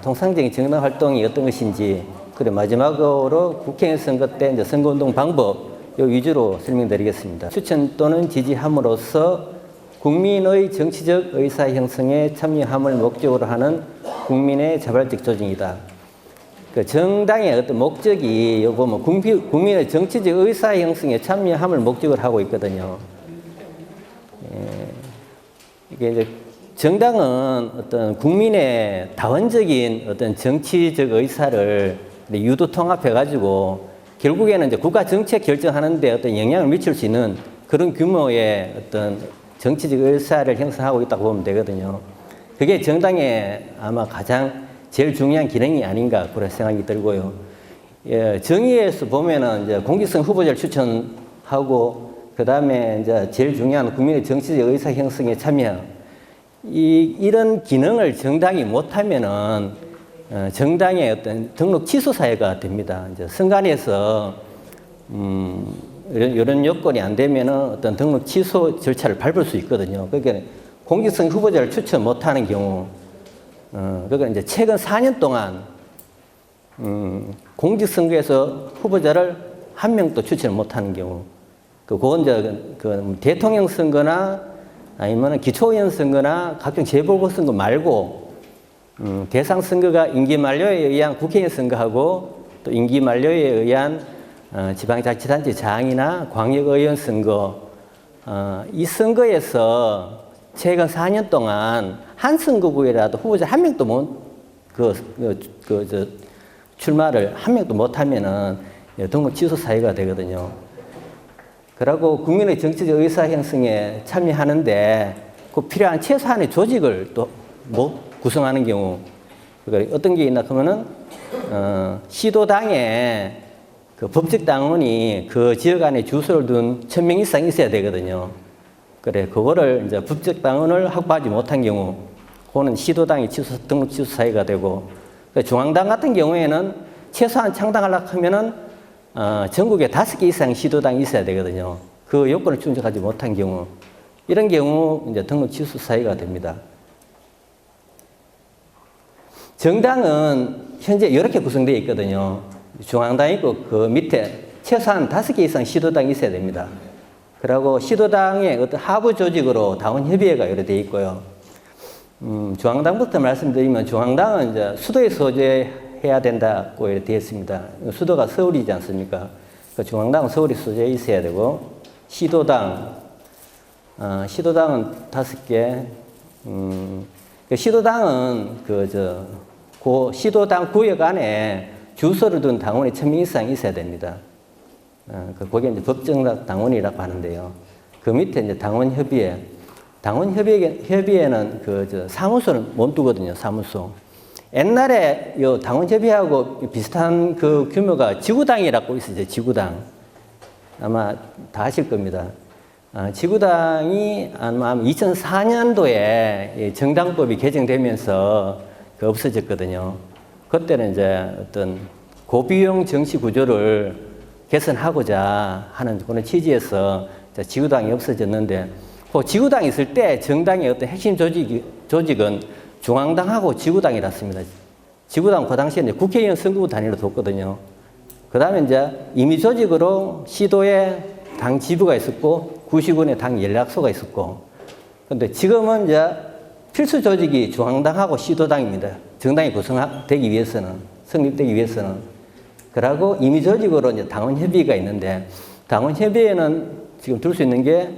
통상적인 정당 활동이 어떤 것인지, 그리고 마지막으로 국회의원 선거 때 이제 선거운동 방법 요 위주로 설명드리겠습니다. 추천 또는 지지함으로써 국민의 정치적 의사 형성에 참여함을 목적으로 하는 국민의 자발적 조직이다. 그 정당의 어떤 목적이 요거 뭐 국민의 정치적 의사 형성에 참여함을 목적으로 하고 있거든요. 이게 이제 정당은 어떤 국민의 다원적인 어떤 정치적 의사를 유도 통합해가지고 결국에는 이제 국가 정책 결정하는데 어떤 영향을 미칠 수 있는 그런 규모의 어떤 정치적 의사를 형성하고 있다고 보면 되거든요. 그게 정당의 아마 가장 제일 중요한 기능이 아닌가 그런 생각이 들고요. 예, 정의에서 보면은 이제 공직성 후보자를 추천하고 그 다음에 이제 제일 중요한 국민의 정치적 의사 형성에 참여. 이런 기능을 정당이 못하면은 정당의 어떤 등록 취소 사유가 됩니다. 이제 선관위에서 이런 요건이 안 되면은 어떤 등록 취소 절차를 밟을 수 있거든요. 그러니까 공직성 후보자를 추천 못하는 경우, 그러니까 이제 최근 4년 동안 공직선거에서 후보자를 한 명도 추천을 못하는 경우, 그건 이제 그 대통령 선거나 아니면 기초의원 선거나 각종 재보궐선거 말고 대상 선거가 임기 만료에 의한 국회의원 선거하고 또 임기 만료에 의한 지방자치단체 장이나 광역의원 선거, 이 선거에서 최근 4년 동안 한 선거구에라도 후보자 한 명도 출마를 한 명도 못하면은 등록 취소 사유가 되거든요. 그리고 국민의 정치적 의사 형성에 참여하는데 그 필요한 최소한의 조직을 또 못 구성하는 경우, 그러니까 어떤 게 있나 하면은 시도당에 그 법적 당원이 그 지역 안에 주소를 둔 1000명 이상 있어야 되거든요. 그래, 그거를 이제 법적 당원을 확보하지 못한 경우, 그거는 시도당이 등록 취소 사유가 되고, 그러니까 중앙당 같은 경우에는 최소한 창당하려고 하면은 전국에 5개 이상 시도당이 있어야 되거든요. 그 요건을 충족하지 못한 경우, 이런 경우 이제 등록 취소 사유가 됩니다. 정당은 현재 이렇게 구성되어 있거든요. 중앙당 있고 그 밑에 최소한 5개 이상 시도당이 있어야 됩니다. 그리고 시도당의 어떤 하부 조직으로 당원협의회가 이렇게 되어 있고요. 중앙당부터 말씀드리면 중앙당은 이제 수도에 소재해야 된다고 이렇게 되어 있습니다. 수도가 서울이지 않습니까? 그 중앙당은 서울이 소재해 있어야 되고, 시도당은 5개, 시도당은 그 시도당 구역 안에 주소를 둔 당원이 1000명 이상 있어야 됩니다. 그게 이제 법정 당원이라고 하는데요. 그 밑에 이제 당원협의회. 당원협의회는 사무소를 못 두거든요, 사무소. 옛날에 요 당원협의회하고 비슷한 그 규모가 지구당이라고 있었죠, 지구당. 아마 다 아실 겁니다. 지구당이 아마 2004년도에 정당법이 개정되면서 없어졌거든요. 그때는 이제 어떤 고비용 정치 구조를 개선하고자 하는 그런 취지에서 지구당이 없어졌는데, 그 지구당이 있을 때 정당의 어떤 핵심 조직은 중앙당하고 지구당이랐습니다. 지구당 그 당시에 이제 국회의원 선거구 단위로 뒀거든요. 그 다음에 이제 임의 조직으로 시도에 당 지부가 있었고, 구시군에 당 연락소가 있었고, 근데 지금은 이제 필수 조직이 중앙당하고 시도당입니다. 정당이 구성되기 위해서는, 성립되기 위해서는. 그러고 임의 조직으로 이제 당원협의회가 있는데, 당원협의회는 지금 둘 수 있는 게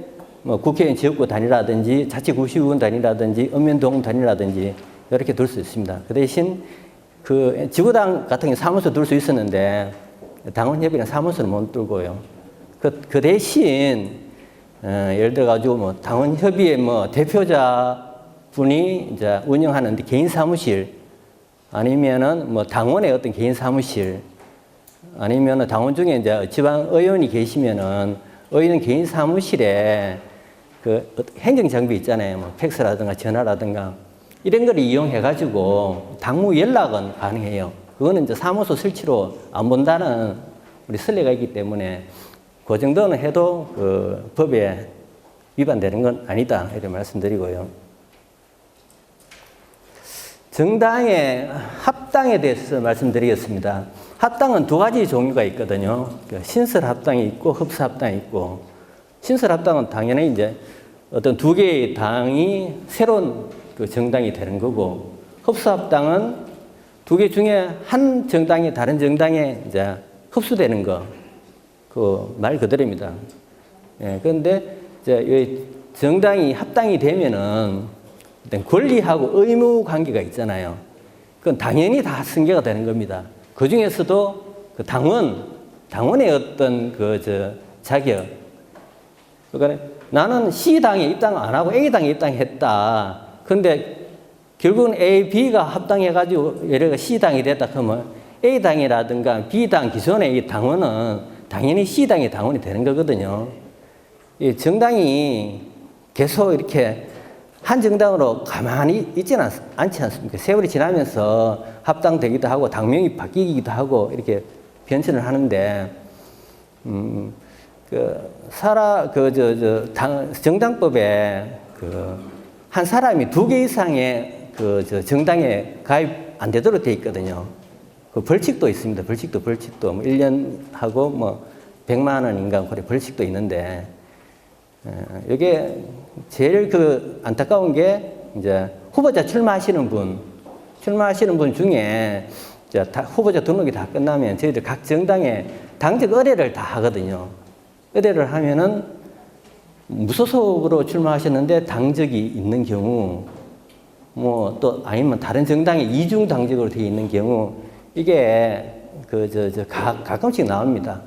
뭐 국회의원 지역구 단위라든지 자치구시군 단위라든지 읍면동 단위라든지 이렇게 둘 수 있습니다. 그 대신 그 지구당 같은 경우 사무소 둘 수 있었는데 당원협의회는 사무소를 못 두고요. 그 대신 예를 들어 가지고 뭐 당원협의회 뭐 대표자 분이 이제 운영하는 개인 사무실, 아니면은 뭐 당원의 어떤 개인 사무실, 아니면은 당원 중에 이제 지방 의원이 계시면은 의원 개인 사무실에 그 행정 장비 있잖아요. 뭐 팩스라든가 전화라든가 이런 걸 이용해 가지고 당무 연락은 가능해요. 그거는 이제 사무소 설치로 안 본다는 우리 선례가 있기 때문에 그 정도는 해도 그 법에 위반되는 건 아니다 이렇게 말씀드리고요. 정당의 합당에 대해서 말씀드리겠습니다. 합당은 두 가지 종류가 있거든요. 신설 합당이 있고 흡수 합당이 있고, 신설 합당은 당연히 이제 어떤 두 개의 당이 새로운 그 정당이 되는 거고, 흡수 합당은 두 개 중에 한 정당이 다른 정당에 이제 흡수되는 거, 그 말 그대로입니다. 예, 그런데 이제 정당이 합당이 되면은 권리하고 의무 관계가 있잖아요. 그건 당연히 다 승계가 되는 겁니다. 그 중에서도 그 당원의 어떤 자격. 그러니까 나는 C당에 입당 안 하고 A당에 입당했다. 근데 결국은 A, B가 합당해가지고 예를 C당이 됐다 그러면 A당이라든가 B당 기존의 이 당원은 당연히 C당의 당원이 되는 거거든요. 이 정당이 계속 이렇게 한 정당으로 가만히 있지는 않지 않습니까? 세월이 지나면서 합당되기도 하고 당명이 바뀌기도 하고 이렇게 변천을 하는데, 정당법에 한 사람이 두 개 이상의 정당에 가입 안 되도록 돼 있거든요. 그 벌칙도 있습니다. 벌칙도 뭐 1년하고 뭐 100만 원인가 그래 벌칙도 있는데, 이게 제일 안타까운 게 이제 후보자 출마하시는 분 중에 이제 후보자 등록이 다 끝나면 저희들 각 정당에 당적 의뢰를 다 하거든요. 의뢰를 하면은 무소속으로 출마하셨는데 당적이 있는 경우, 뭐 또 아니면 다른 정당에 이중 당적으로 되어 있는 경우, 이게 가끔씩 나옵니다.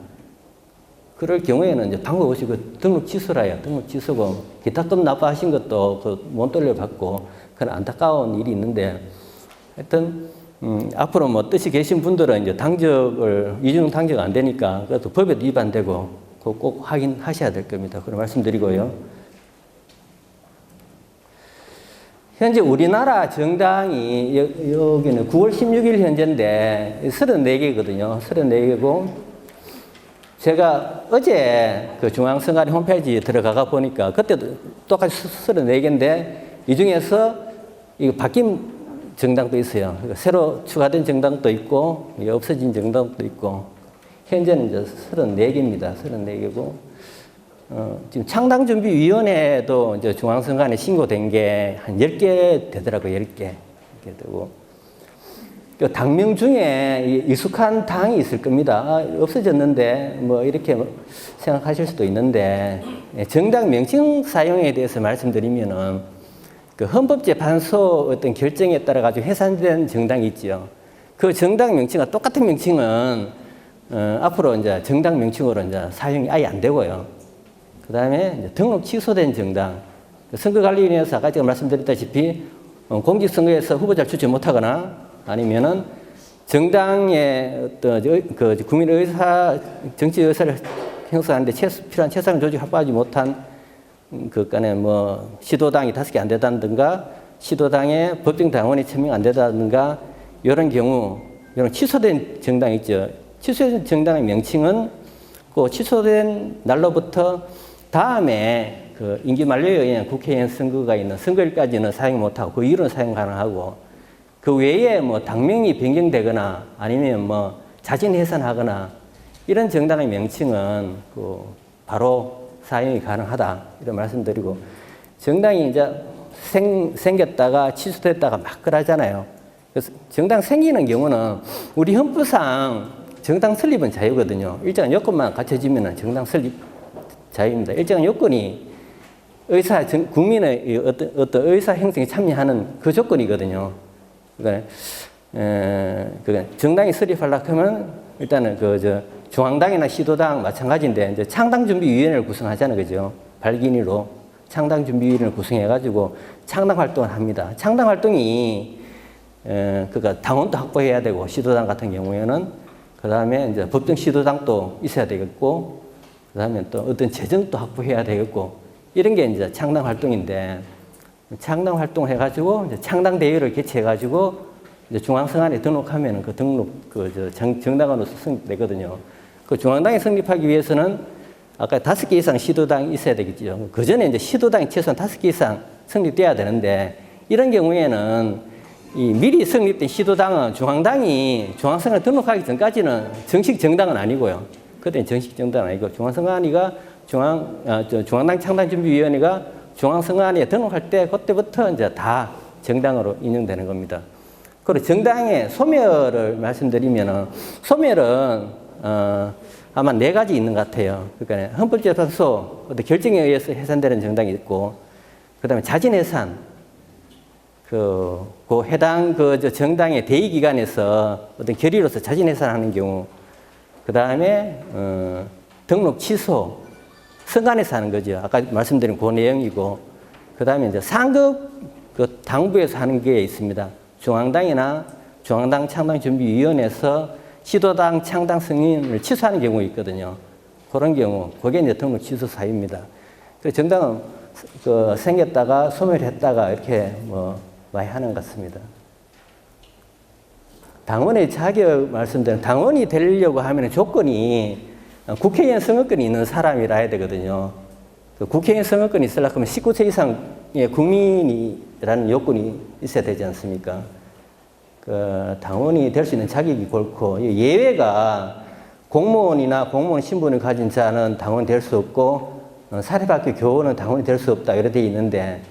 그럴 경우에는 이제 방법 없이 등록 취소라 해요. 등록 취소고, 기타금 납부하신 것도 못 돌려받고, 그런 안타까운 일이 있는데, 하여튼, 앞으로 뭐 뜻이 계신 분들은 이제 이중 당적 안 되니까, 그것도 법에도 위반되고, 그거 꼭 확인하셔야 될 겁니다. 그런 말씀드리고요. 현재 우리나라 정당이, 여기는 9월 16일 현재인데, 34개거든요. 34개고, 제가 어제 중앙선관위 홈페이지에 들어가 보니까 그때도 똑같이 34개인데 이 중에서 이거 바뀐 정당도 있어요. 새로 추가된 정당도 있고 없어진 정당도 있고, 현재는 이제 34개입니다. 34개고 지금 창당준비위원회도 이제 중앙선관위에 신고된 게 한 10개 되더라고요. 10개. 이렇게 되고. 당명 중에 익숙한 당이 있을 겁니다. 없어졌는데 뭐 이렇게 생각하실 수도 있는데, 정당 명칭 사용에 대해서 말씀드리면은 헌법재판소 어떤 결정에 따라 가지고 해산된 정당이 있죠. 그 정당 명칭과 똑같은 명칭은 앞으로 이제 정당 명칭으로 이제 사용이 아예 안 되고요. 그 다음에 등록 취소된 정당, 선거관리위원회에서 아까 제가 말씀드렸다시피 공직선거에서 후보자를 추천 못하거나 아니면은 정당의 어떤 국민 의사, 정치 의사를 형성하는데 필요한 최소한 조직 확보하지 못한 그간에 뭐 시도당이 5개 안 되다든가 시도당의 법定당원이 1000명 안 되다든가 이런 경우, 이런 취소된 정당 있죠. 취소된 정당의 명칭은 그 취소된 날로부터 다음에 임기 만료에 의한 국회의원 선거가 있는 선거일까지는 사용 못하고 그 이후로는 사용 가능하고, 그 외에 뭐 당명이 변경되거나 아니면 뭐 자진 해산하거나 이런 정당의 명칭은 바로 사용이 가능하다, 이런 말씀드리고, 정당이 이제 생겼다가 취소됐다가 막 그러잖아요. 그래서 정당 생기는 경우는 우리 헌법상 정당 설립은 자유거든요. 일정한 요건만 갖춰지면 정당 설립 자유입니다. 일정한 요건이 국민의 어떤 의사 형성에 참여하는 그 조건이거든요. 그러니까 정당이 설립하려고 하면 일단은 중앙당이나 시도당 마찬가지인데 이제 창당준비위원회를 구성하잖아요, 그죠? 발기인으로 창당준비위원회를 구성해가지고 창당 활동을 합니다. 창당 활동이 그러니까 당원도 확보해야 되고, 시도당 같은 경우에는 그 다음에 이제 법정 시도당도 있어야 되겠고, 그 다음에 또 어떤 재정도 확보해야 되겠고, 이런 게 이제 창당 활동인데, 창당 활동을 해가지고 이제 창당 대회를 개최해가지고 이제 중앙선관위에 등록하면 그 등록 정당으로서 성립되거든요. 그 중앙당이 성립하기 위해서는 아까 5개 이상 시도당이 있어야 되겠죠. 그 전에 이제 시도당이 최소한 5개 이상 성립돼야 되는데, 이런 경우에는 이 미리 성립된 시도당은 중앙선관위 등록하기 전까지는 정식 정당은 아니고요. 그때는 정식 정당은 아니고 중앙선관위가 중앙당 창당준비위원회가 중앙선관위에 등록할 때 그때부터 이제 다 정당으로 인정되는 겁니다. 그리고 정당의 소멸을 말씀드리면은 소멸은 아마 4가지 있는 것 같아요. 그러니까 헌법재판소 결정에 의해서 해산되는 정당이 있고, 그다음에 자진해산, 그 해당 정당의 대의 기관에서 어떤 결의로서 자진해산하는 경우, 그다음에 등록 취소, 선관에서 하는 거죠. 아까 말씀드린 그 내용이고, 그다음에 이제 상급 당부에서 하는 게 있습니다. 중앙당이나 중앙당 창당준비위원회에서 시도당 창당 승인을 취소하는 경우가 있거든요. 그런 경우, 그게 이제 등록 취소 사유입니다. 그 정당은 생겼다가 소멸했다가 이렇게 많이 하는 것 같습니다. 당원의 자격 말씀드리면, 당원이 되려고 하면 조건이 국회의원 선거권이 있는 사람이라 해야 되거든요. 국회의원 선거권이 있으려고 하면 19세 이상의 국민이라는 요건이 있어야 되지 않습니까? 당원이 될 수 있는 자격이 그렇고, 예외가 공무원이나 공무원 신분을 가진 자는 당원이 될 수 없고, 사립학교 교원은 당원이 될 수 없다, 이렇게 되어 있는데,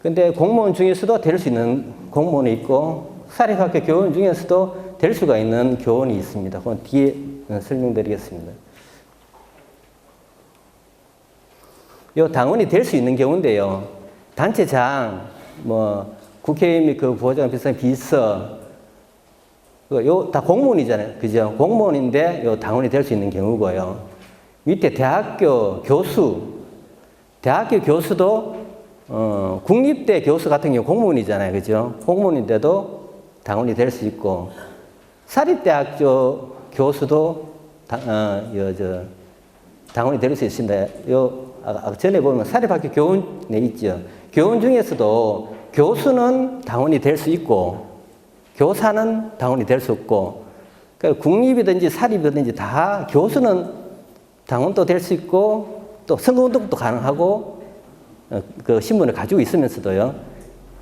근데 공무원 중에서도 될 수 있는 공무원이 있고, 사립학교 교원 중에서도 될 수가 있는 교원이 있습니다. 그건 뒤에 설명드리겠습니다. 요 당원이 될 수 있는 경우인데요. 단체장, 국회의원 및 부호장 비서, 요 다 공무원이잖아요. 그죠? 공무원인데 요 당원이 될 수 있는 경우고요. 밑에 대학교 교수도 국립대 교수 같은 경우 공무원이잖아요. 그죠? 공무원인데도 당원이 될 수 있고, 사립대학교 교수도 당원이 될 수 있습니다. 아까 전에 보면 사립학교 교원에 있죠. 교원 중에서도 교수는 당원이 될 수 있고, 교사는 당원이 될 수 없고, 그러니까 국립이든지 사립이든지 다 교수는 당원도 될 수 있고, 또 선거운동도 가능하고, 그 신분을 가지고 있으면서도요.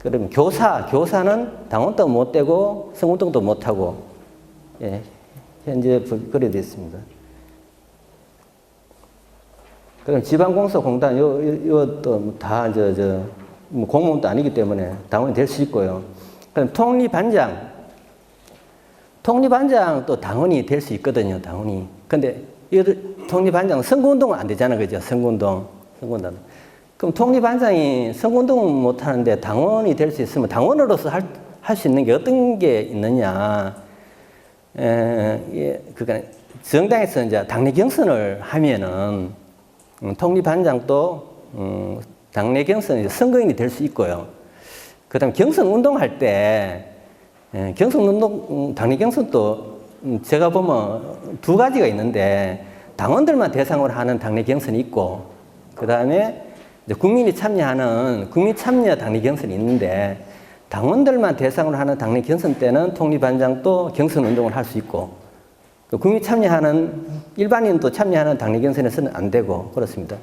그러면 교사는 당원도 못 되고, 선거운동도 못 하고, 예, 현재 그래 되어 있습니다. 그럼 지방공사공단, 또 다, 공무원도 아니기 때문에 당원이 될 수 있고요. 그럼 통리반장도 당원이 될 수 있거든요, 당원이. 근데 통리반장은 선거운동은 안 되잖아요, 그죠? 선거운동. 그럼 통리반장이 선거운동은 못 하는데 당원이 될 수 있으면 당원으로서 할 수 있는 게 어떤 게 있느냐. 그러니까 정당에서 이제 당내 경선을 하면은 통리반장도 당내 경선 선거인이 될 수 있고요. 그 다음에 경선 운동할 때, 당내 경선도 제가 보면 2가지가 있는데, 당원들만 대상으로 하는 당내 경선이 있고, 그 다음에 국민이 참여하는 국민 참여 당내 경선이 있는데, 당원들만 대상으로 하는 당내 경선 때는 통리반장도 경선 운동을 할 수 있고, 국민 참여하는, 일반인도 참여하는 당내 경선에서는 안 되고, 그렇습니다.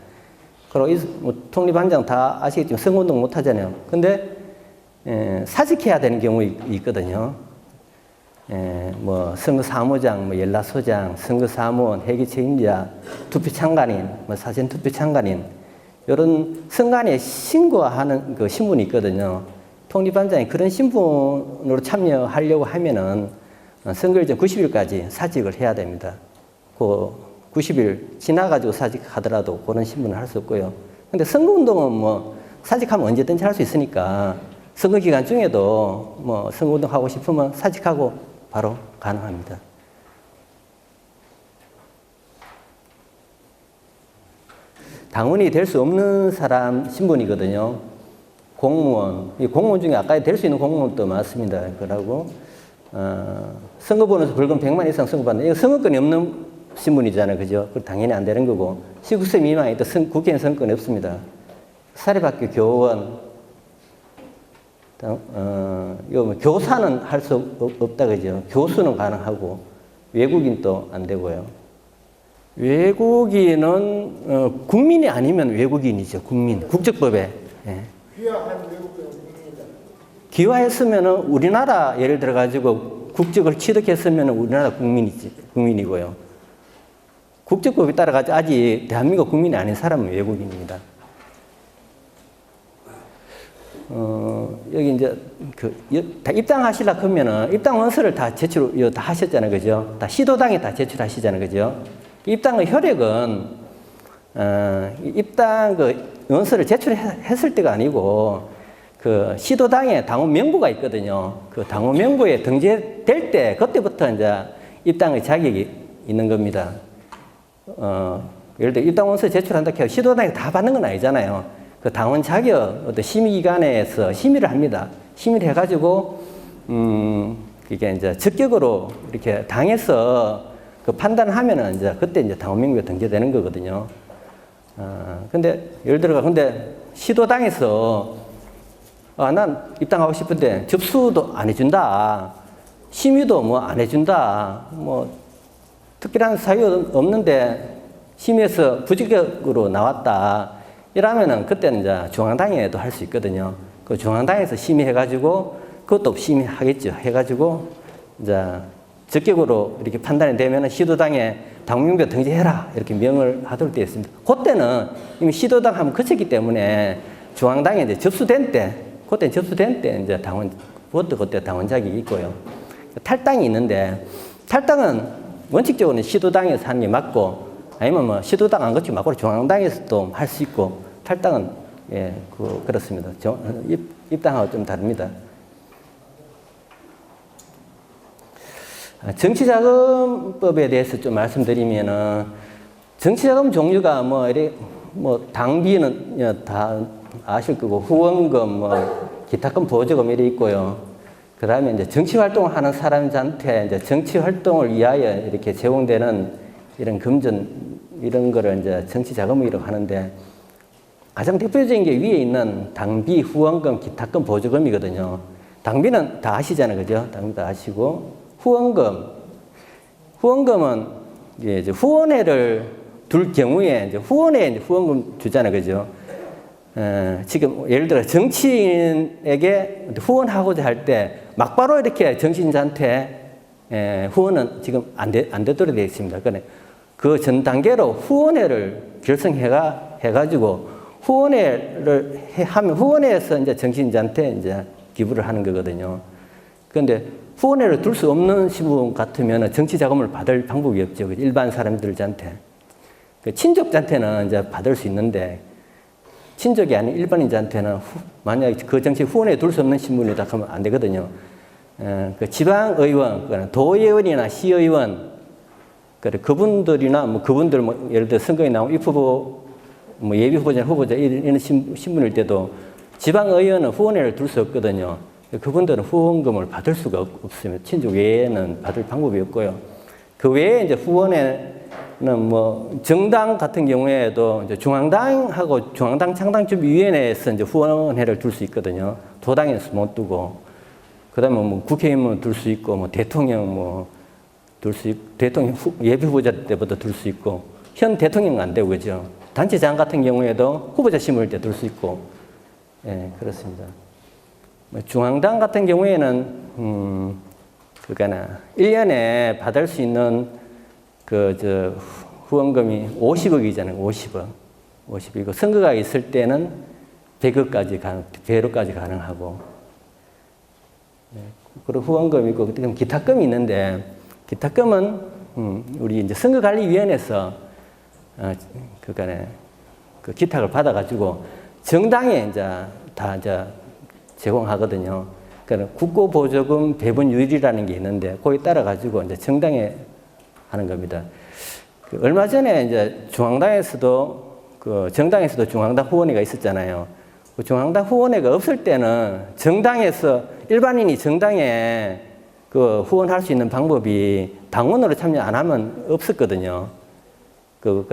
그리고 통리반장 다 아시겠지만 선거운동 못 하잖아요. 근데 사직해야 되는 경우 있거든요. 선거사무장, 연락소장, 선거사무원, 회계책임자, 투표참관인, 사전투표참관인, 이런 선관위에 신고하는 그 신분이 있거든요. 통리반장이 그런 신분으로 참여하려고 하면은 선거일 전 90일까지 사직을 해야 됩니다. 그 90일 지나가지고 사직하더라도 그런 신분을 할 수 없고요. 근데 선거운동은 사직하면 언제든지 할 수 있으니까 선거 기간 중에도 선거운동 하고 싶으면 사직하고 바로 가능합니다. 당원이 될 수 없는 사람 신분이거든요. 공무원 중에 아까 될 수 있는 공무원도 많습니다. 그러고 선거번호에서 벌금 100만 이상 선고받는, 이거 선거권이 없는 신분이잖아요. 그죠? 당연히 안 되는 거고, 19세 미만이 또 국회의원 선거권이 없습니다. 사립학교 교원, 교사는 할 수 없다, 그죠? 교수는 가능하고, 외국인도 안 되고요. 외국인은 국민이 아니면 외국인이죠. 국민, 국적법에. 예. 귀화한 외국인 국민이다. 기화했으면은 우리나라 예를 들어 가지고 국적을 취득했으면은 우리나라 국민이고요. 국적법에 따라 가지고 아직 대한민국 국민이 아닌 사람은 외국인입니다. 여기 이제 다 입당하시려 그러면은 입당 원서를 다 다 하셨잖아요, 그죠? 다 시도당에 다 제출하시잖아요, 그죠? 입당의 효력은 입당 원서를 제출했을 때가 아니고 그 시도당에 당원 명부가 있거든요. 그 당원 명부에 등재될 때 그때부터 이제 입당의 자격이 있는 겁니다. 예를 들어 입당 원서 제출한다 해서 시도당에 다 받는 건 아니잖아요. 그 당원 자격 어떤 심의기관에서 심의를 합니다. 심의를 해가지고 이게 이제 적격으로 이렇게 당에서 그 판단을 하면은 이제 그때 이제 당원 명부에 등재되는 거거든요. 근데 예를 들어 근데 시도당에서 난 입당하고 싶은데 접수도 안 해준다. 심의도 뭐 안 해준다. 뭐 특별한 사유 없는데 심의에서 부적격으로 나왔다. 이러면은 그때는 이제 중앙당에도 할 수 있거든요. 그 중앙당에서 심의해가지고 그것도 심의하겠죠. 해가지고 이제 적격으로 이렇게 판단이 되면은 시도당에 당명부 등재해라 이렇게 명을 하도록 되어 있습니다. 그때는 이미 시도당 하면 거쳤기 때문에 중앙당에 이제 접수된 때, 그때 접수된 때 이제 그것도 그때 당원 자격이 있고요. 탈당이 있는데 탈당은 원칙적으로는 시도당에서 하는 게 맞고 아니면 뭐 시도당 안 거치고 맞고 중앙당에서도 할 수 있고 탈당은 예, 그렇습니다. 입당하고 좀 다릅니다. 정치자금법에 대해서 좀 말씀드리면은 정치자금 종류가 뭐 당비는 다 아실 거고 후원금 뭐 기타금 보조금 이래 있고요. 그 다음에 이제 정치 활동을 하는 사람한테 이제 정치 활동을 위하여 이렇게 제공되는 이런 금전 이런 거를 이제 정치 자금이라고 하는데 가장 대표적인 게 위에 있는 당비, 후원금, 기타금, 보조금이거든요. 당비는 다 아시잖아요, 그죠? 당비 다 아시고 후원금은 이제 후원회를 둘 경우에 이제 후원회에 이제 후원금 주잖아요, 그죠? 지금 예를 들어 정치인에게 후원하고자 할 때 막바로 이렇게 정치인한테 후원은 지금 안 되도록 되어 있습니다. 그러니까 그 전 단계로 후원회를 결성해가지고 후원회를 하면 후원회에서 이제 정치인한테 이제 기부를 하는 거거든요. 그런데 후원회를 둘 수 없는 신분 같으면 정치 자금을 받을 방법이 없죠. 일반 사람들한테. 친족한테는 이제 받을 수 있는데 친족이 아닌 일반인한테는 만약에 그 정치 후원에 둘 수 없는 신분이다 하면 안 되거든요. 그 지방의원, 도의원이나 시의원, 그분들이나 뭐 그분들 뭐 예를 들어 선거에 나온 입후보, 뭐 예비 후보자 이런 신분일 때도 지방의원은 후원회를 둘 수 없거든요. 그분들은 후원금을 받을 수가 없습니다. 친족 외에는 받을 방법이 없고요. 그 외에 이제 후원회는 뭐 정당 같은 경우에도 이제 중앙당하고 중앙당 창당준비위원회에서 이제 후원회를 둘 수 있거든요. 도당에서 못 두고 그다음에 뭐 국회의원 둘 수 있고 뭐 대통령 둘 수 있고 대통령 예비 후보자 때부터 둘 수 있고 현 대통령은 안 되고 그죠. 단체장 같은 경우에도 후보자 심을 때 둘 수 있고 예 그렇습니다. 중앙당 같은 경우에는 그러니까 1년에 받을 수 있는 후원금이 50억이잖아요. 50억이고 선거가 있을 때는 100억까지 배로까지 가능하고 그리고 후원금이 있고 기타금이 있는데 기타금은 우리 이제 선거관리위원회에서 그 기탁을 받아가지고 정당에 이제 다 이제 제공하거든요. 그러니까 국고보조금 배분율이라는 게 있는데 거기에 따라 가지고 이제 정당에 하는 겁니다. 얼마 전에 이제 중앙당에서도 정당에서도 중앙당 후원회가 있었잖아요. 그 중앙당 후원회가 없을 때는 정당에서 일반인이 정당에 후원할 수 있는 방법이 당원으로 참여 안 하면 없었거든요. 그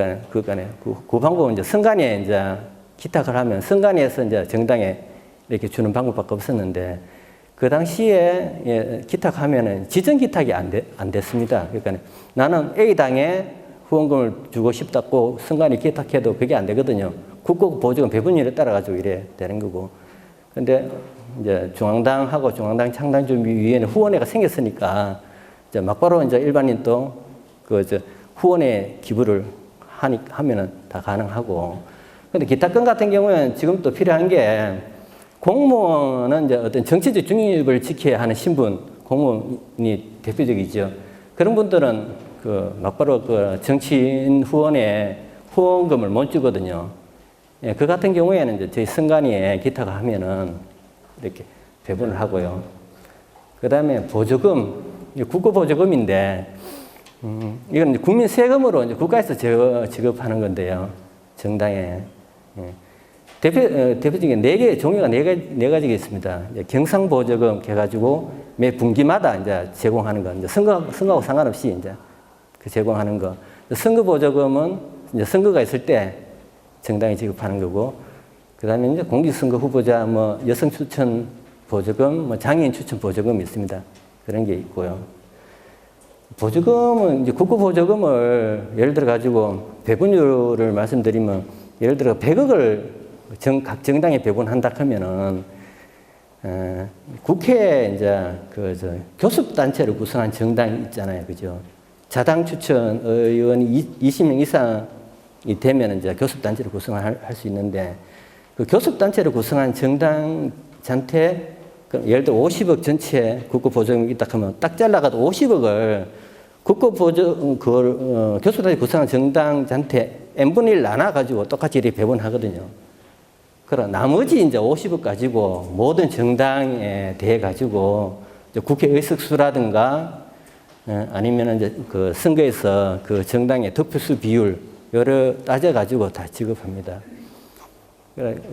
방법은 이제 선관위에 이제 기탁을 하면 선관위에서 이제 정당에 이렇게 주는 방법밖에 없었는데 그 당시에 기탁하면은 지정 기탁이 안 됐습니다. 그러니까 나는 A당에 후원금을 주고 싶다고 선관위 기탁해도 그게 안 되거든요. 국고 보조금 배분율에 따라 가지고 이래 되는 거고. 근데 이제 중앙당하고 중앙당 창당준비위원회 후원회가 생겼으니까 이제 막바로 이제 일반인 또 후원회 기부를 하면은 다 가능하고. 근데 기타 건 같은 경우에는 지금 또 필요한 게 공무원은 이제 어떤 정치적 중립을 지켜야 하는 신분, 공무원이 대표적이죠. 그런 분들은 막바로 정치인 후원에 후원금을 못 주거든요. 예, 그 같은 경우에는 이제 저희 선관위에 기타가 하면은 이렇게 배분을 하고요. 그 다음에 보조금, 국고보조금인데, 이건 국민 세금으로 이제 국가에서 지급하는 건데요. 정당에. 예. 대표적인 종류가 네 가지가 있습니다. 경상보조금 해가지고 매 분기마다 이제 제공하는 거, 이제 선거하고 상관없이 이제 제공하는 거. 선거보조금은 이제 선거가 있을 때 정당이 지급하는 거고, 그 다음에 이제 공직선거 후보자, 여성 추천 보조금, 장애인 추천 보조금이 있습니다. 그런 게 있고요. 보조금은 이제 국고보조금을 예를 들어 가지고 배분율을 말씀드리면 예를 들어 100억을 각 정당에 배분한다 하면은 국회에 이제 교섭단체를 구성한 정당이 있잖아요. 그죠? 자당 추천 의원이 20명 이상이 되면 이제 교섭단체를 구성할 수 있는데 그 교섭단체를 구성한 정당한테 예를 들어 50억 전체 국고보조금이 있다 하면 딱 잘라가도 50억을 교섭단체 구성한 정당한테 n분의 1 나눠가지고 똑같이 이렇게 배분하거든요. 그럼 나머지 이제 50억 가지고 모든 정당에 대해 가지고 국회 의석수라든가 아니면 이제 선거에서 정당의 득표수 비율 여러 따져가지고 다 지급합니다.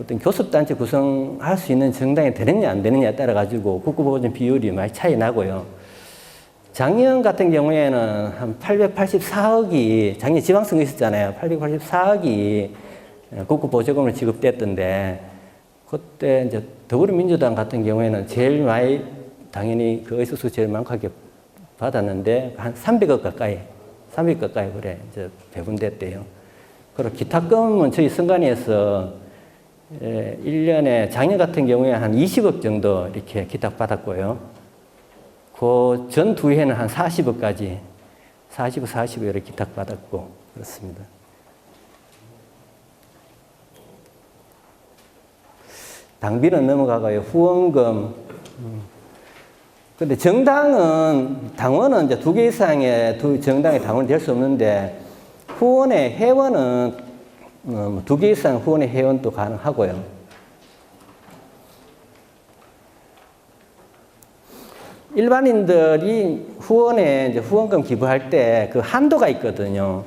어떤 교섭단체 구성할 수 있는 정당이 되느냐 안 되느냐에 따라 가지고 국고보조금 비율이 많이 차이 나고요. 작년 같은 경우에는 한 884억이 작년 지방선거 있었잖아요. 884억이 국고보조금을 지급됐던데 그때 이제 더불어민주당 같은 경우에는 제일 많이 당연히 의석수 제일 많게 받았는데 한 300억 가까이 그래 이제 배분됐대요. 그리고 기타금은 저희 선관위에서 1년에 작년 같은 경우에 한 20억 정도 이렇게 기타 받았고요. 그 전 두 해는 한 40억까지 40억 이렇게 기타 받았고 그렇습니다. 당비는 넘어가고요. 후원금. 근데 당원은 이제 2개 이상의 정당의 당원이 될 수 없는데 후원의 회원은 2개 이상 후원의 회원도 가능하고요. 일반인들이 이제 후원금 기부할 때 그 한도가 있거든요.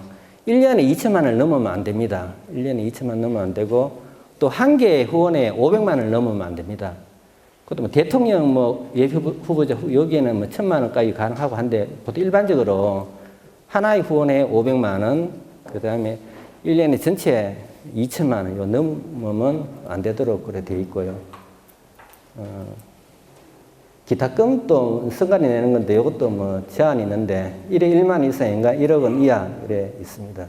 1년에 2천만 원을 넘으면 안 됩니다. 1년에 2천만 원 넘으면 안 되고 또 한 개의 후원에 500만 원을 넘으면 안 됩니다. 그것도 대통령 예비후보자 여기에는 1,000만 원까지 가능하고 한데 보통 일반적으로 하나의 후원에 500만 원, 그 다음에 1년에 전체 2천만 원 넘으면 안 되도록 그래 되어 있고요. 기타금도 선관위 내는 건데 이것도 제한이 있는데 1회 1만 이상인가 1억 원 이하 이래 있습니다.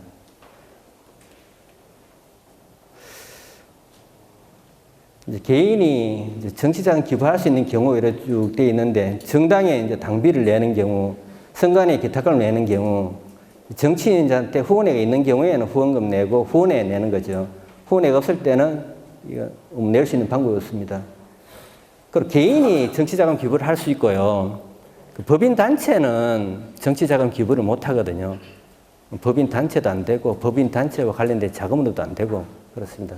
이제 개인이 이제 정치자금 기부할 수 있는 경우 이렇게 쭉 되어 있는데 정당에 이제 당비를 내는 경우, 선관위에 기타금을 내는 경우, 정치인한테 후원회가 있는 경우에는 후원금 내고 후원회 내는 거죠. 후원회가 없을 때는 이거 낼 수 있는 방법이 없습니다. 그리고 개인이 정치자금 기부를 할 수 있고요. 법인단체는 정치자금 기부를 못 하거든요. 법인단체도 안 되고 법인단체와 관련된 자금도 안 되고 그렇습니다.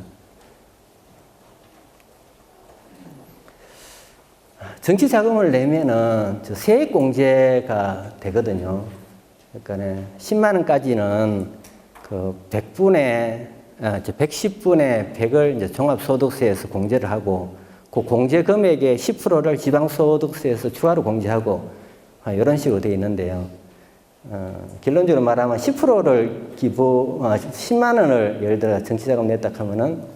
정치자금을 내면은 세액공제가 되거든요. 그러니까 10만 원까지는 110분의 100을 이제 종합소득세에서 공제를 하고 그 공제 금액의 10%를 지방소득세에서 추가로 공제하고 이런 식으로 되어 있는데요. 결론적으로 말하면 10%를 10만 원을 예를 들어 정치자금 냈다 하면은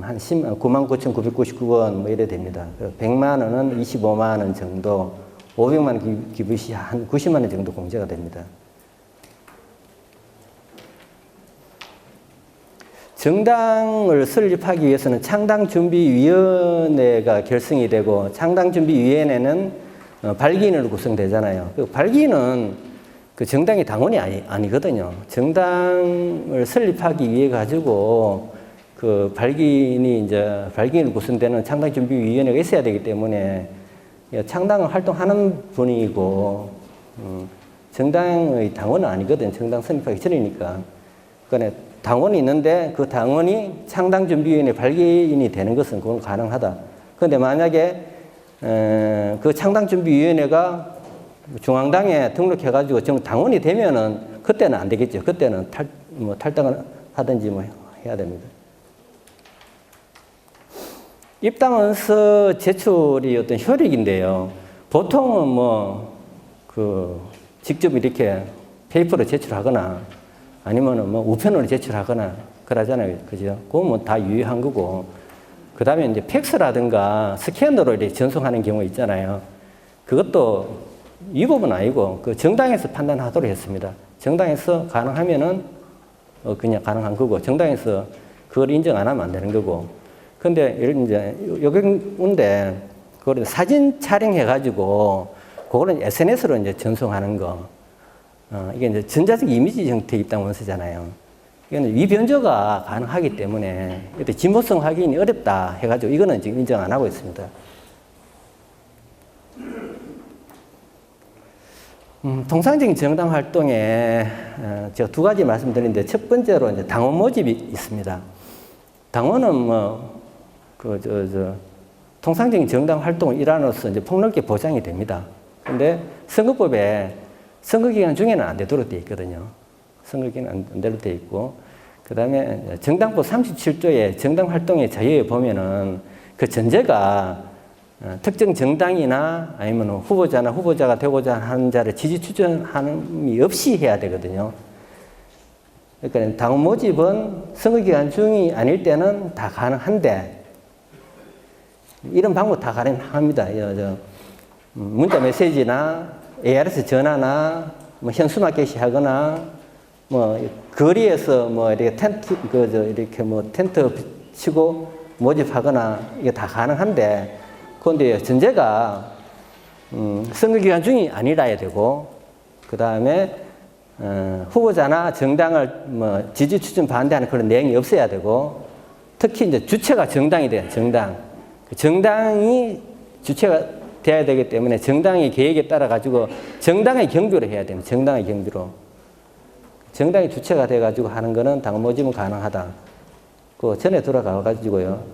한 99,999원 이래 됩니다. 100만 원은 25만 원 정도, 500만 원 기부 시 한 90만 원 정도 공제가 됩니다. 정당을 설립하기 위해서는 창당준비위원회가 결성이 되고 창당준비위원회는 발기인으로 구성되잖아요. 그 발기인은 그 정당의 당원이 아니거든요. 정당을 설립하기 위해 가지고 그 발기인으로 구성되는 창당준비위원회가 있어야 되기 때문에 창당을 활동하는 분이고 정당의 당원은 아니거든요. 정당 설립하기 전이니까. 그러니까 당원이 있는데 그 당원이 창당준비위원회 발기인이 되는 것은 그건 가능하다. 그런데 만약에 그 창당준비위원회가 중앙당에 등록해가지고 지금 당원이 되면은 그때는 안 되겠죠. 그때는 탈당을 하든지 뭐 해야 됩니다. 입당원서 제출이 어떤 효력인데요. 보통은 직접 이렇게 페이퍼로 제출하거나 아니면은 우편으로 제출하거나 그러잖아요. 그죠? 그건 다 유효한 거고. 그 다음에 이제 팩스라든가 스캐너로 이렇게 전송하는 경우 있잖아요. 그것도 위법은 아니고 그 정당에서 판단하도록 했습니다. 정당에서 가능하면은 그냥 가능한 거고, 정당에서 그걸 인정 안 하면 안 되는 거고. 근데 이제 요건데 그걸 사진 촬영해가지고 그거는 SNS로 이제 전송하는 거. 이게 이제 전자적 이미지 형태 입당원서잖아요. 이거는 위변조가 가능하기 때문에 진보성 확인이 어렵다 해가지고 이거는 지금 인정 안 하고 있습니다. 통상적인 정당 활동에 제가 두 가지 말씀드리는데 첫 번째로 이제 당원 모집이 있습니다. 당원은 통상적인 정당 활동의 일환으로서 이제 폭넓게 보장이 됩니다. 근데 선거법에 선거기간 중에는 안 되도록 되어 있거든요. 선거기간 안 되도록 되어 있고, 그 다음에 정당법 37조의 정당 활동의 자유에 보면은 그 전제가 특정 정당이나 아니면 후보자나 후보자가 되고자 하는 자를 지지 추천함이 없이 해야 되거든요. 그러니까 당원 모집은 선거기간 중이 아닐 때는 다 가능한데, 이런 방법 다 가능합니다. 문자 메시지나 ARS 전화나 현수막 게시하거나 거리에서 이렇게 텐트 치고 모집하거나 이게 다 가능한데, 그런데 전제가 선거기간 중이 아니라야 되고, 그 다음에 후보자나 정당을 지지 추천 반대하는 그런 내용이 없어야 되고, 특히 이제 주체가 정당이 돼요. 정당이 주체가 돼야 되기 때문에 정당의 계획에 따라 가지고 정당의 경비로 해야 됩니다. 정당의 경비로. 정당의 주체가 돼 가지고 하는 거는 당원 모집은 가능하다. 그 전에 돌아가 가지고요.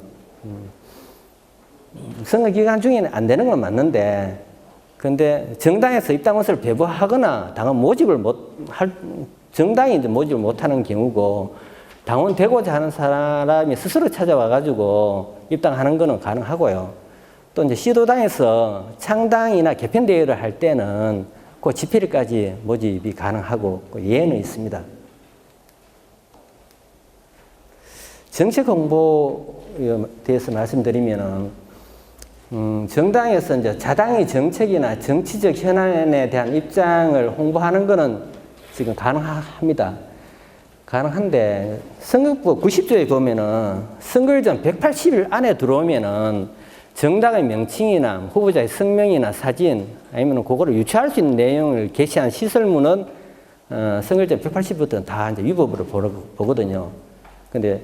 선거 기간 중에는 안 되는 건 맞는데, 근데 정당에서 입당원서를 배부하거나 당원 모집을 정당이 이제 모집을 못 하는 경우고, 당원 되고자 하는 사람이 스스로 찾아와 가지고 입당하는 거는 가능하고요. 또 이제 시도당에서 창당이나 개편 대회를 할 때는 그 집회일까지 모집이 가능하고 그 예외는 있습니다. 정책 홍보에 대해서 말씀드리면은 정당에서 이제 자당의 정책이나 정치적 현안에 대한 입장을 홍보하는 거는 지금 가능합니다. 가능한데 선거법 90조에 보면은 선거일 전 180일 안에 들어오면은 정당의 명칭이나 후보자의 성명이나 사진 아니면 그거를 유추할 수 있는 내용을 게시한 시설물은 선거일 전 180부터는 다 이제 위법으로 보거든요. 근데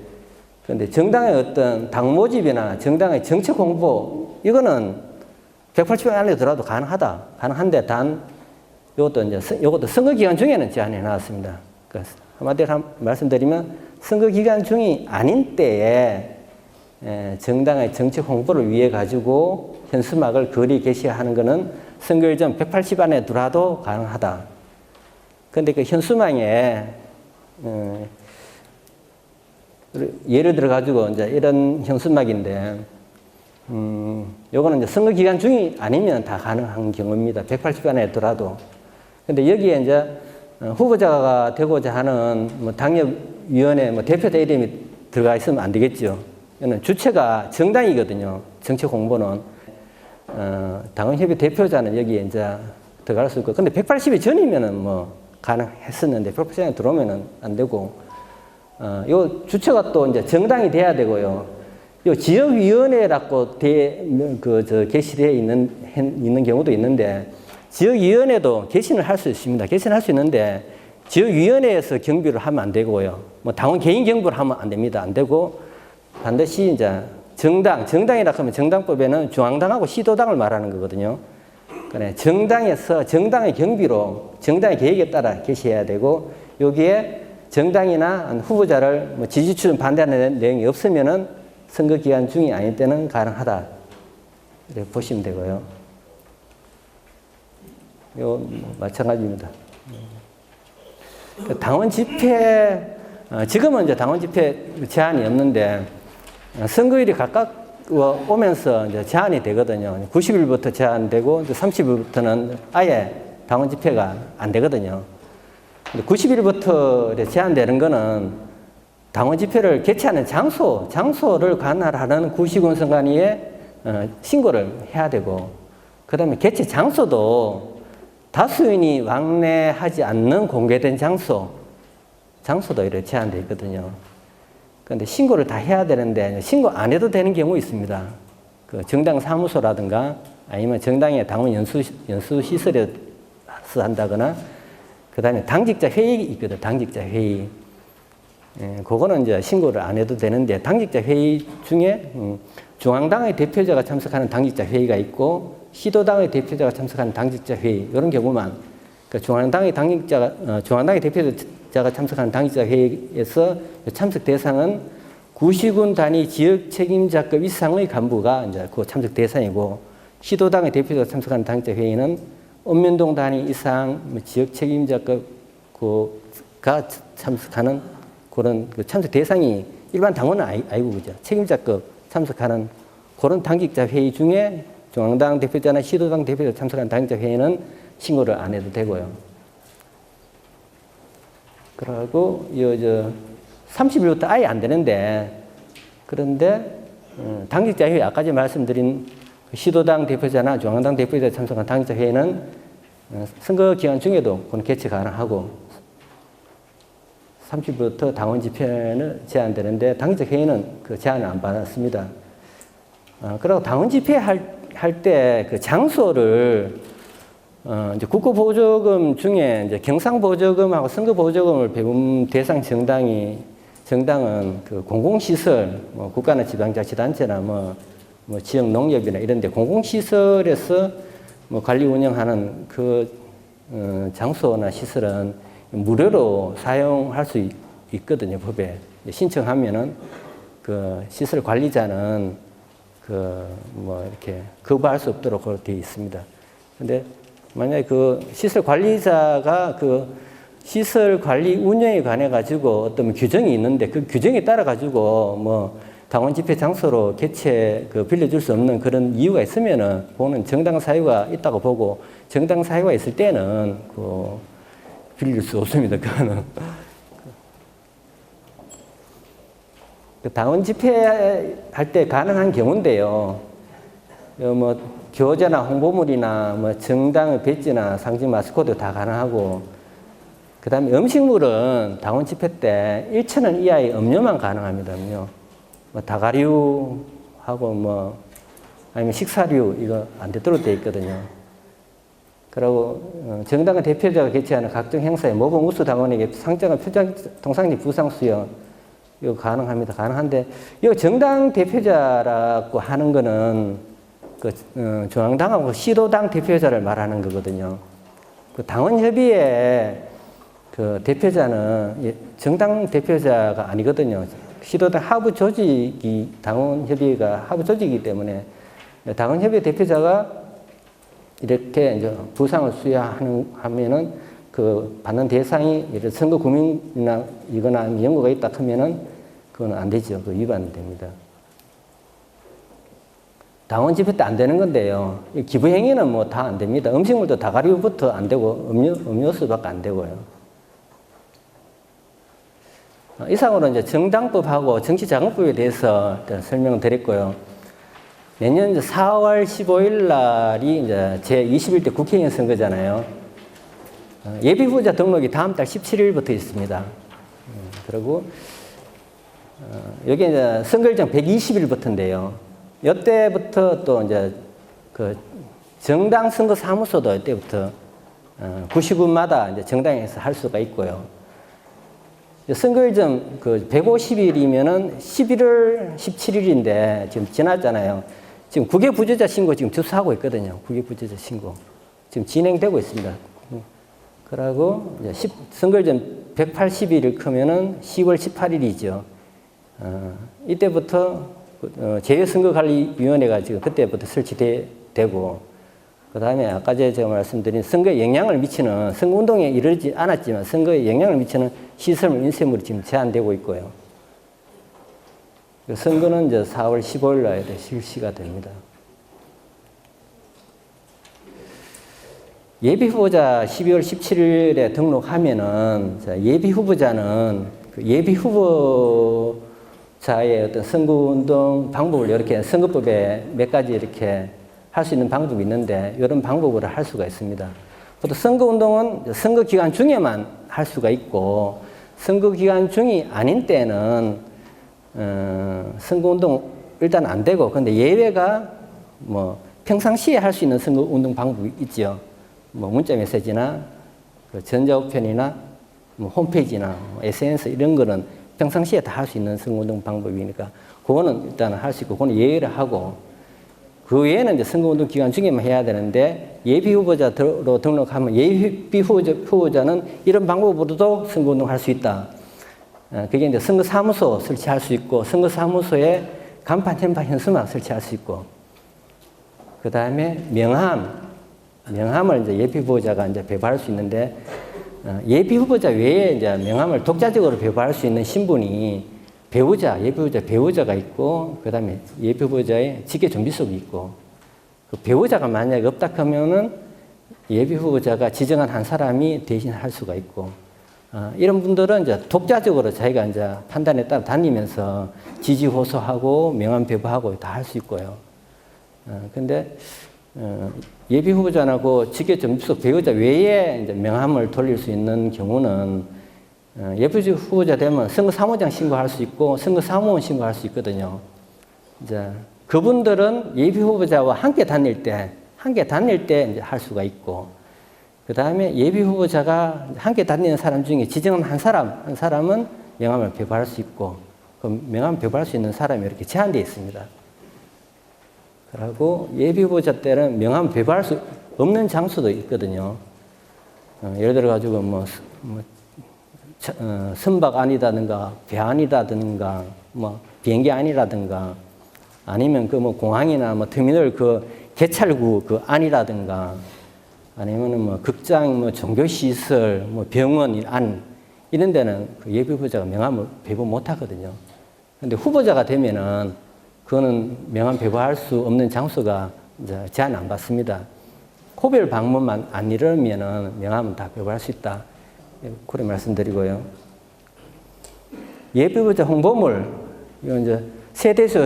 정당의 어떤 당 모집이나 정당의 정책 홍보 이거는 180일 안에 들어도 가능한데 단 이것도 선거 기간 중에는 제한해 놨습니다. 그러니까 한마디로 말씀드리면 선거 기간 중이 아닌 때에 정당의 정책 홍보를 위해 가지고 현수막을 거리 게시하는 것은 선거일 전 180 안에 들어도 가능하다. 그런데 그 현수막에 예를 들어 가지고 이제 이런 현수막인데, 요거는 이제 선거 기간 중이 아니면 다 가능한 경우입니다. 180 안에 들어도. 근데 여기에 이제 후보자가 되고자 하는 당협위원회 대표자 이름이 들어가 있으면 안 되겠죠. 이는 주체가 정당이거든요. 정책 홍보는. 당원협의 대표자는 여기에 이제 들어갈 수 있고, 근데 180일 전이면은 가능했었는데, 180일 안에 들어오면은 안 되고, 요 주체가 또 이제 정당이 돼야 되고요. 요 지역위원회라고 게시되어 있는 경우도 있는데, 지역위원회도 개신을 할 수 있습니다. 개신할 수 있는데, 지역위원회에서 경비를 하면 안 되고요. 뭐 당원 개인 경비를 하면 안 됩니다. 안 되고, 반드시 이제 정당이라 하면 정당법에는 중앙당하고 시도당을 말하는 거거든요. 그래, 정당에서 정당의 경비로 정당의 계획에 따라 개시해야 되고, 여기에 정당이나 후보자를 뭐 지지 추천 반대하는 내용이 없으면은 선거 기간 중이 아닐 때는 가능하다. 이렇게 보시면 되고요. 요 마찬가지입니다. 당원 집회, 지금은 이제 당원 집회 제한이 없는데, 선거일이 가까워 오면서 이제 제한이 되거든요. 90일부터 제한되고, 30일부터는 아예 당원 집회가 안 되거든요. 90일부터 제한되는 거는 당원 집회를 개최하는 장소를 관할하는 구시군 선관위에 신고를 해야 되고, 그 다음에 개최 장소도 다수인이 왕래하지 않는 공개된 장소도 이렇게 제한되어 있거든요. 그런데 신고를 다 해야 되는데 신고 안 해도 되는 경우 있습니다. 그 정당 사무소라든가 아니면 정당의 당원 연수 시설에서 한다거나, 그 다음에 당직자 회의 있거든. 당직자 회의. 그거는 이제 신고를 안 해도 되는데, 당직자 회의 중에 중앙당의 대표자가 참석하는 당직자 회의가 있고, 시도당의 대표자가 참석하는 당직자 회의, 이런 경우만, 그러니까 중앙당의 대표자가 참석하는 당직자 회의에서 참석 대상은 구시군 단위 지역 책임자급 이상의 간부가 이제 그 참석 대상이고, 시도당의 대표자가 참석하는 당직자 회의는 읍면동 단위 이상 지역 책임자급가 참석하는 그런 참석 대상이 일반 당원은 아니고, 그죠? 책임자급 참석하는 그런 당직자 회의 중에 중앙당 대표자나 시도당 대표자 참석하는 당직자 회의는 신고를 안 해도 되고요. 그리고 30일부터 아예 안 되는데, 그런데 당직자 회의, 아까 전에 말씀드린 시도당 대표자나 중앙당 대표자 참석한 당직자 회의는 선거 기간 중에도 그건 개최 가능하고, 30일부터 당원 집회는 제한되는데 당직자 회의는 그 제한을 안 받았습니다. 그리고 당원 집회 할 때 그 장소를 이제 국고보조금 중에 이제 경상보조금하고 선거보조금을 배분 대상 정당은 그 공공시설, 뭐 국가나 지방자치단체나 뭐 지역 농협이나 이런 데 공공시설에서 뭐 관리 운영하는 그 장소나 시설은 무료로 사용할 수 있거든요, 법에. 신청하면은 그 시설 관리자는 이렇게 거부할 수 없도록 그렇게 되어 있습니다. 근데 만약에 그 시설 관리자가 그 시설 관리 운영에 관해 가지고 어떤 규정이 있는데, 그 규정에 따라 가지고 뭐 당원 집회 장소로 개최 빌려줄 수 없는 그런 이유가 있으면은, 그거는 정당 사유가 있다고 보고, 정당 사유가 있을 때는 빌릴 수 없습니다. 그거는. 당원 집회할 때 가능한 경우인데요. 뭐 교재나 홍보물이나 뭐 정당의 배지나 상징 마스코트 다 가능하고, 그 다음에 음식물은 당원 집회 때 1,000원 이하의 음료만 가능합니다. 음료. 뭐 다가류하고 아니면 식사류, 이거 안 되도록 되어 있거든요. 그리고 정당의 대표자가 개최하는 각종 행사에 모범 우수 당원에게 상장과 표창, 통상지 부상 수여, 이거 가능합니다. 가능한데, 이거 정당 대표자라고 하는 거는 중앙당하고 시도당 대표자를 말하는 거거든요. 그 당원협의회 그 대표자는 정당 대표자가 아니거든요. 시도당 하부 조직이, 당원협의회가 하부 조직이기 때문에 당원협의회 대표자가 이렇게 이제 부상을 수여하면은 그 받는 대상이 선거 구민이나 이거나 연고가 있다 하면은 그건 안 되죠. 그 위반됩니다. 당원 집회 때 안 되는 건데요. 기부행위는 뭐 다 안 됩니다. 음식물도 다가리부터 안 되고 음료수밖에 안 되고요. 이상으로 이제 정당법하고 정치자금법에 대해서 설명을 드렸고요. 내년 4월 15일 날이 이제 제21대 국회의원 선거잖아요. 예비후보자 등록이 다음 달 17일부터 있습니다. 그리고 여기 이제 선거일정 120일부터인데요. 이때부터 또 이제 그 정당 선거 사무소도 이때부터 99마다 이제 정당에서 할 수가 있고요. 선거일정 그 150일이면은 11월 17일인데 지금 지났잖아요. 지금 국외 부재자 신고 지금 접수하고 있거든요. 국외 부재자 신고 지금 진행되고 있습니다. 그러고 이제 선거일정 180일을 크면은 10월 18일이죠. 이때부터 제외선거관리위원회가 지금 그때부터 설치되고, 그 다음에 아까 제가 말씀드린 선거에 영향을 미치는, 선거운동에 이르지 않았지만 선거에 영향을 미치는 시설물, 인쇄물이 지금 제한되고 있고요. 선거는 이제 4월 15일 날 실시가 됩니다. 예비후보자 12월 17일에 등록하면은, 예비후보자는 그 예비후보자의 어떤 선거운동 방법을 이렇게 선거법에 몇 가지 이렇게 할 수 있는 방법이 있는데, 이런 방법으로 할 수가 있습니다. 보통 선거운동은 선거 기간 중에만 할 수가 있고, 선거 기간 중이 아닌 때는 선거운동 일단 안 되고, 근데 예외가 뭐 평상시에 할 수 있는 선거운동 방법이 있죠. 뭐 문자 메시지나 그 전자우편이나 뭐 홈페이지나 뭐 SNS 이런 거는 평상시에 다 할 수 있는 선거운동 방법이니까 그거는 일단 할 수 있고, 그거는 예외를 하고, 그 외에는 이제 선거운동 기간 중에만 해야 되는데, 예비후보자로 등록하면 예비후보자는 이런 방법으로도 선거운동 할 수 있다. 그게 이제 선거사무소 설치할 수 있고, 선거사무소에 간판, 현판, 현수막 설치할 수 있고, 그 다음에 명함을 이제 예비후보자가 이제 배부할 수 있는데, 예비후보자 외에 이제 명함을 독자적으로 배부할 수 있는 신분이 예비후보자 배우자가 있고, 그 다음에 예비후보자의 직계준비속이 있고, 그 배우자가 만약에 없다 하면은 예비후보자가 지정한 한 사람이 대신 할 수가 있고, 이런 분들은 이제 독자적으로 자기가 이제 판단에 따라 다니면서 지지 호소하고 명함 배부하고 다 할 수 있고요. 근데 예비후보자하고 직계준비속 배우자 외에 이제 명함을 돌릴 수 있는 경우는, 예비후보자 되면 선거사무장 신고할 수 있고 선거사무원 신고할 수 있거든요. 이제 그분들은 예비후보자와 함께 다닐 때 이제 할 수가 있고, 그 다음에 예비후보자가 함께 다니는 사람 중에 지정한 한 사람은 명함을 배부할 수 있고, 그 명함 배부할 수 있는 사람이 이렇게 제한되어 있습니다. 그리고 예비후보자 때는 명함 배부할 수 없는 장소도 있거든요. 예를 들어 가지고 선박 안이라든가 배 안이라든가 뭐 비행기 안이라든가, 아니면 그 뭐 공항이나 뭐 터미널 그 개찰구 그 안이라든가, 아니면은 뭐 극장, 뭐 종교시설, 뭐 병원 안, 이런 데는 그 예비후보자가 명함을 배부 못 하거든요. 근데 후보자가 되면은 그거는 명함 배부할 수 없는 장소가 이제 제한 안 받습니다. 코별 방문만 안 이르면은 명함은 다 배부할 수 있다. 그래 말씀드리고요. 예비후보자 홍보물, 이건 이제 세대에서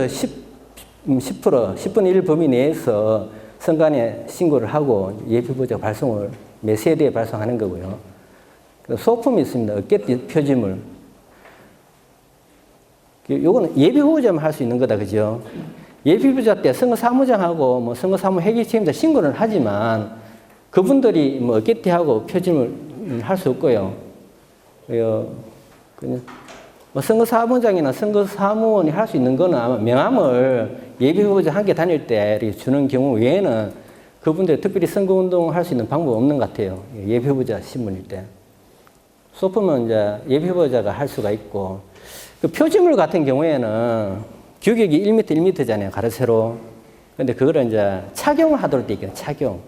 10분의 1 범위 내에서 선관위에 신고를 하고 예비후보자 발송을 매 세대에 발송하는 거고요. 소품이 있습니다. 어깨띠 표지물. 요거는 예비후보자만 할 수 있는 거다, 그죠? 예비후보자 때 선거사무장하고 뭐 선거사무 회계책임자 신고를 하지만 그분들이 뭐 어깨띠하고 표지물 할 수 없고요. 뭐 선거사무장이나 선거사무원이 할 수 있는 거는 아마 명함을 예비후보자 함께 다닐 때 이렇게 주는 경우 외에는 그분들이 특별히 선거운동 할 수 있는 방법 없는 것 같아요. 예비후보자 신분일 때. 소품은 이제 예비후보자가 할 수가 있고, 그 표지물 같은 경우에는 규격이 1m, 1m잖아요. 가로세로. 근데 그거를 이제 착용을 하도록 돼 있거든요. 착용.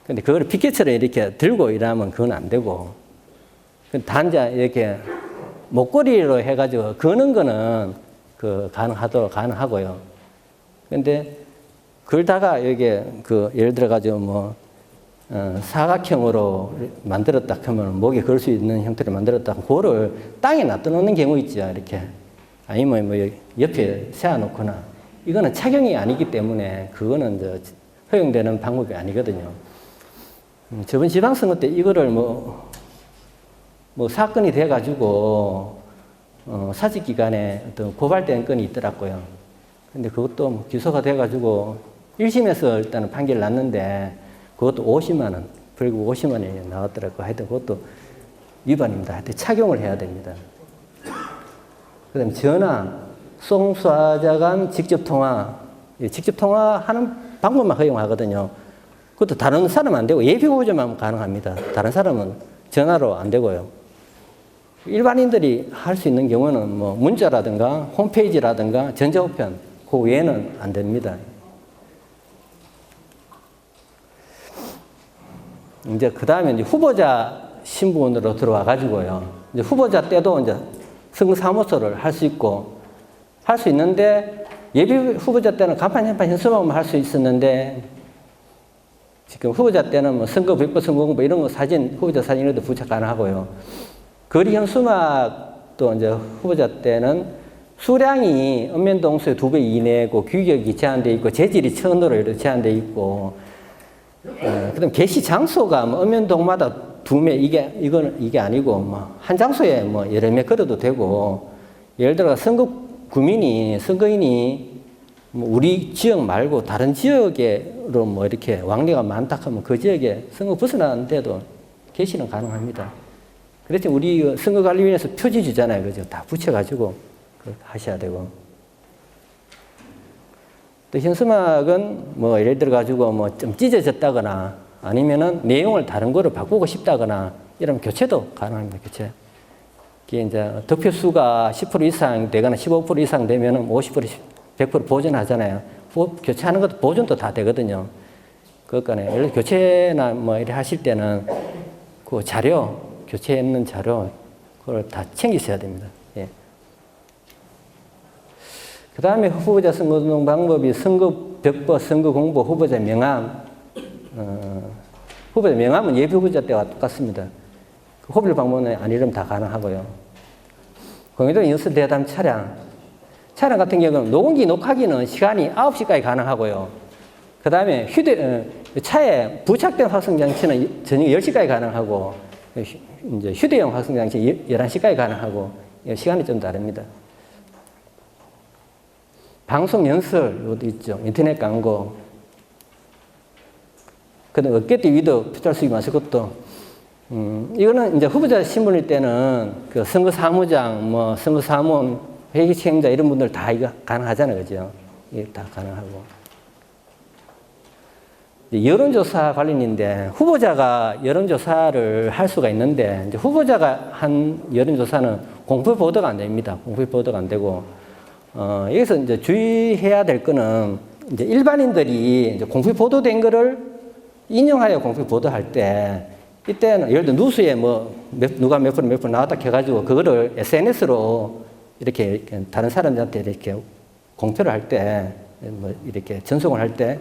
근데 그거를 피켓처럼 이렇게 들고 일하면 그건 안 되고, 단지 이렇게 목걸이로 해가지고 거는 거는 그 가능하고요. 근데 걸다가 여기 그 예를 들어가지고 뭐 사각형으로 만들었다 하면 목에 걸 수 있는 형태로 만들었다 하면 그거를 땅에 놔두는 경우 있죠. 이렇게. 아니면 뭐 옆에 세워놓거나. 이거는 착용이 아니기 때문에 그거는 허용되는 방법이 아니거든요. 저번 지방선거 때 이거를 뭐 사건이 돼가지고 사직기관에 어떤 고발된 건이 있더라고요. 근데 그것도 뭐 기소가 돼가지고 1심에서 일단은 판결 났는데 그것도 50만 원, 벌금 50만 원이 나왔더라고요. 하여튼 그것도 위반입니다. 하여튼 착용을 해야 됩니다. 그 다음에 전화, 송수하자 간 직접 통화, 직접 통화하는 방법만 허용하거든요. 그것도 다른 사람은 안 되고 예비 후보자만 가능합니다. 다른 사람은 전화로 안 되고요. 일반인들이 할 수 있는 경우는 뭐 문자라든가 홈페이지라든가 전자우편, 그 외에는 안 됩니다. 이제 그 다음에 이제 후보자 신분으로 들어와 가지고요. 이제 후보자 때도 이제 선거사무소를 할 수 있고 할 수 있는데 예비 후보자 때는 간판, 현판, 현수막만 할 수 있었는데 지금 후보자 때는 뭐 선거 불법 선거 공보 이런 거 사진, 후보자 사진 이런 데 부착 가능하고요. 거리 현수막도 이제 후보자 때는 수량이 읍면동수의 2배 이내고 규격이 제한되어 있고 재질이 천으로 이렇게 제한되어 있고 그다음 게시 장소가 뭐 읍면동마다 2매 이게 아니고 뭐 한 장소에 뭐 여러 매 걸어도 되고 예를 들어 선거인이 뭐 우리 지역 말고 다른 지역으로 뭐 이렇게 왕래가 많다 하면 그 지역에 선거 벗어나는데도 게시는 가능합니다. 그렇지 우리 선거관리위원회에서 표지 주잖아요. 그죠? 다 붙여가지고 하셔야 되고. 또 현수막은 뭐 예를 들어 가지고 뭐 좀 찢어졌다거나 아니면은 내용을 다른 거로 바꾸고 싶다거나 이러면 교체도 가능합니다. 교체. 이게 이제 득표수가 10% 이상 되거나 15% 이상 되면은 50%, 100% 보존하잖아요. 교체하는 것도 보존도 다 되거든요. 그러니까 예를 들어 교체나 뭐 이렇게 하실 때는 그 자료, 교체했는 자료 그걸 다 챙기셔야 됩니다. 예. 그 다음에 후보자 선거운동 방법이 선거벽법, 선거공보, 후보자 명함. 후보자 명함은 예비 후보자 때와 똑같습니다. 그 호별 방문에 아니면 다 가능하고요. 공유도 연수 대담 차량 같은 경우는 녹음기 녹화기는 시간이 9시까지 가능하고요. 그 다음에 차에 부착된 확성장치는 저녁 10시까지 가능하고, 이제 휴대용 확성장치 11시까지 가능하고, 시간이 좀 다릅니다. 방송 연설, 이것도 있죠. 인터넷 광고. 그 다음에 어깨띠 위도 표절 수익 마실 것도, 이거는 이제 후보자 신분일 때는 그 선거사무장, 뭐 선거사무원, 회계책임자 이런 분들 다 이거 가능하잖아요. 그죠? 이게 다 가능하고. 여론조사 관련인데 후보자가 여론조사를 할 수가 있는데 이제 후보자가 한 여론조사는 공표보도가 안 됩니다. 공표보도가 안 되고 여기서 이제 주의해야 될 거는 이제 일반인들이 이제 공표보도된 거를 인용하여 공표보도할 때 이때는 예를 들어 뉴스에 뭐 누가 몇 프로 나왔다 해가지고 그거를 SNS로 이렇게 다른 사람들한테 이렇게 공표를 할 때 뭐 이렇게 전송을 할 때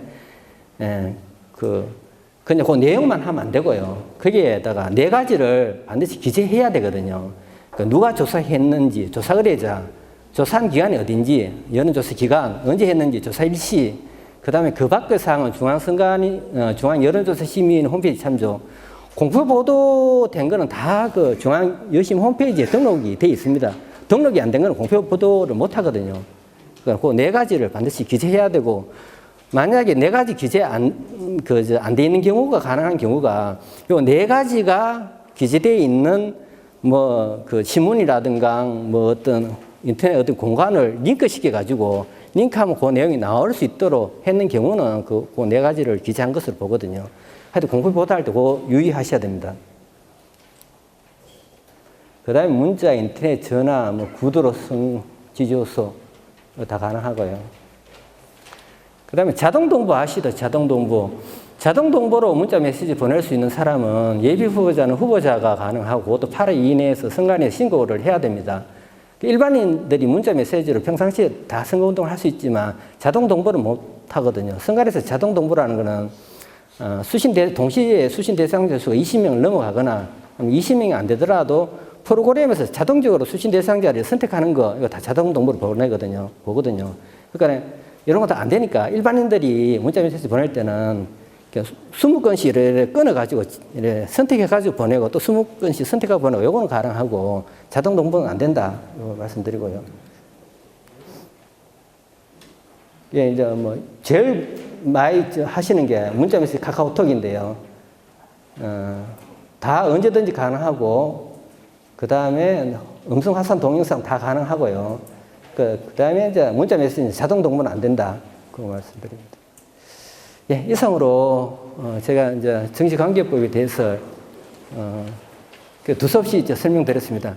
그냥 그 내용만 하면 안 되고요. 거기에다가 4가지를 반드시 기재해야 되거든요. 그러니까 누가 조사했는지, 조사 의뢰자, 조사한 기간이 어딘지, 여론조사 기간, 언제 했는지, 조사 일시, 그 다음에 그 밖의 사항은 중앙여론조사심의위원 홈페이지 참조. 공표 보도된 거는 다 그 중앙여심 홈페이지에 등록이 되어 있습니다. 등록이 안 된 거는 공표 보도를 못 하거든요. 그러니까 그 4가지를 반드시 기재해야 되고, 만약에 4가지 기재 안 돼 있는 경우가 가능한 경우가 요 4가지가 기재되어 있는 뭐 그 신문이라든가 뭐 어떤 인터넷 어떤 공간을 링크 시켜가지고 링크하면 그 내용이 나올 수 있도록 했는 경우는 그 4가지를 기재한 것으로 보거든요. 하여튼 공표 보도할 때 그거 유의하셔야 됩니다. 그 다음에 문자, 인터넷, 전화, 뭐 구도로성, 지조소 다 가능하고요. 그 다음에 자동동보 아시죠? 자동동보. 자동동보로 문자 메시지 보낼 수 있는 사람은 예비 후보자는 후보자가 가능하고 또 8월 이내에서 선관위에 신고를 해야 됩니다. 일반인들이 문자 메시지로 평상시에 다 선거운동을 할 수 있지만 자동동보를 못 하거든요. 선관위에서 자동동보라는 거는 동시에 수신 대상자 수가 20명을 넘어가거나 20명이 안 되더라도 프로그램에서 자동적으로 수신 대상자를 선택하는 거, 이거 다 자동동보로 보거든요. 그러니까 이런 것도 안 되니까 일반인들이 문자 메시지 보낼 때는 20건씩 이렇게 끊어가지고 이렇게 선택해가지고 보내고 또 20건씩 선택하고 보내고 요거는 가능하고 자동 동봉은 안 된다. 이거 말씀드리고요. 예, 이제 뭐 제일 많이 하시는 게 문자 메시지 카카오톡인데요. 다 언제든지 가능하고 그 다음에 음성 화상 동영상 다 가능하고요. 그 다음에 이제 문자 메시지 자동 동봉은 안 된다. 그거 말씀드립니다. 예, 이상으로 제가 이제 정치관계법에 대해서 두서없이 이제 설명드렸습니다.